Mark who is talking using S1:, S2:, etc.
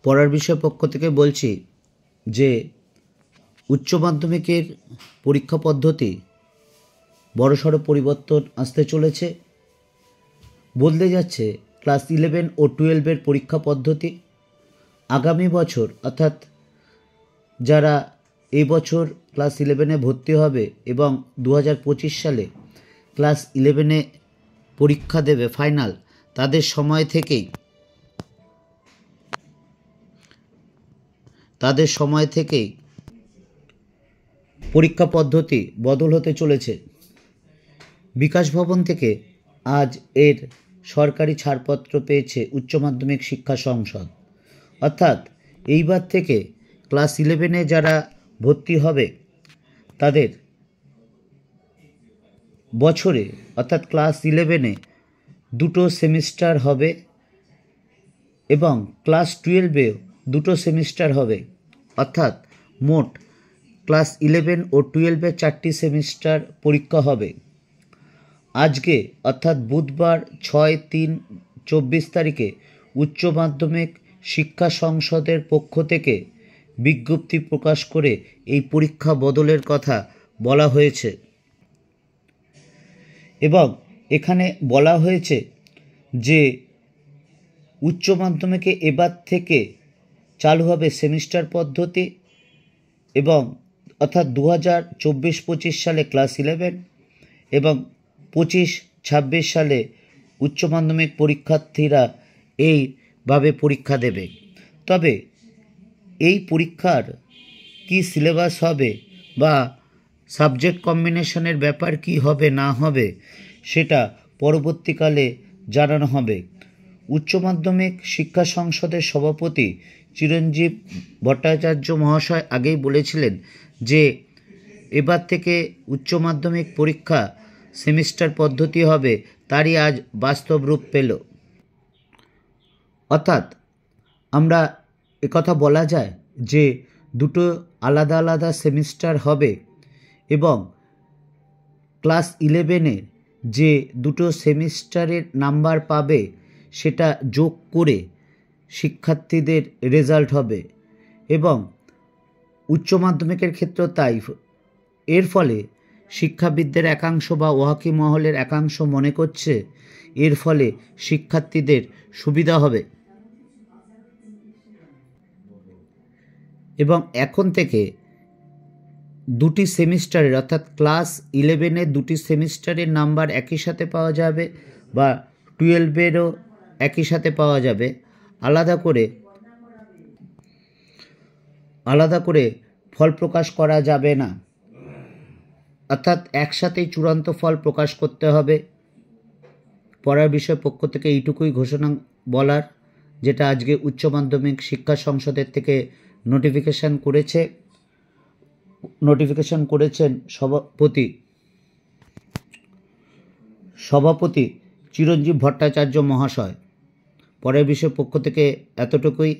S1: পড়ার বিষয় পক্ষ থেকে বলছি যে উচ্চ মাধ্যমিকের পরীক্ষা পদ্ধতি বড়সড় পরিবর্তন আসতে চলেছে। বদলে যাচ্ছে ক্লাস 11 ও 12-এর পরীক্ষা পদ্ধতি। আগামী বছর অর্থাৎ যারা এই বছর ক্লাস 11-এ ভর্তি হবে এবং 2025 সালে ক্লাস 11-এ পরীক্ষা দেবে ফাইনাল, তাদের সময় থেকেই পরীক্ষা পদ্ধতি বদল হতে চলেছে। বিকাশ ভবন থেকে আজ এর সরকারি ছাড়পত্র পেয়েছে উচ্চ মাধ্যমিক শিক্ষা সংসদ। অর্থাৎ এইবার থেকে ক্লাস 11-এ যারা ভর্তি হবে তাদের বছরে অর্থাৎ ক্লাস 11-এ 2টো সেমিস্টার হবে এবং ক্লাস 12-এও 2টো সেমিস্টার হবে। অর্থাৎ মোট ক্লাস 11 ও 12-এ 4টি সেমিস্টার পরীক্ষা হবে। আজকে অর্থাৎ বুধবার 6/3/24 তারিখে উচ্চ মাধ্যমিক শিক্ষা সংসদের পক্ষ থেকে বিজ্ঞপ্তি প্রকাশ করে এই পরীক্ষা বদলের কথা বলা হয়েছে এবং এখানে বলা হয়েছে যে উচ্চ মাধ্যমিকে এবার থেকে চালু হবে সেমিস্টার পদ্ধতি এবং অর্থাৎ 2024-25 সালে ক্লাস 11 এবং 25-26 সালে উচ্চ মাধ্যমিক পরীক্ষার্থীরা এইভাবে পরীক্ষা দেবে। তবে এই পরীক্ষার কি সিলেবাস হবে বা সাবজেক্ট কম্বিনেশনের ব্যাপার কি হবে না হবে সেটা পরবর্তীকালে জানানো হবে। উচ্চ মাধ্যমিক শিক্ষা সংসদের সভাপতি চিরঞ্জীব ভট্টাচার্য মহাশয় আগেই বলেছিলেন যে এবার থেকে উচ্চ মাধ্যমিক পরীক্ষা সেমিস্টার পদ্ধতি হবে, তারই আজ বাস্তব রূপ পেল। অর্থাৎ আমরা একথা বলা যায় যে দুটো আলাদা আলাদা সেমিস্টার হবে এবং ক্লাস 11-এর যে দুটো সেমিস্টারের নাম্বার পাবে সেটা যোগ করে শিক্ষার্থীদের রেজাল্ট হবে এবং উচ্চ মাধ্যমিকের ক্ষেত্রেও তাই। এর ফলে শিক্ষাবিদদের একাংশ বা ওয়াকি মহলের একাংশ মনে করছে এর ফলে শিক্ষার্থীদের সুবিধা হবে এবং এখন থেকে দুটি সেমিস্টারের অর্থাৎ ক্লাস 11-এর দুটি সেমিস্টারের নাম্বার একই সাথে পাওয়া যাবে বা 12-এরও একই সাথে পাওয়া যাবে। আলাদা করে ফল প্রকাশ করা যাবে না, অর্থাৎ একসাথেই চূড়ান্ত ফল প্রকাশ করতে হবে। পড়ার বিষয় পক্ষ থেকে এইটুকুই ঘোষণা বলার, যেটা আজকে উচ্চ মাধ্যমিক শিক্ষা সংসদের থেকে নোটিফিকেশন করেছেন সভাপতি চিরঞ্জীব ভট্টাচার্য মহাশয়। পরের বিষয় পক্ষ থেকে এতটুকুই।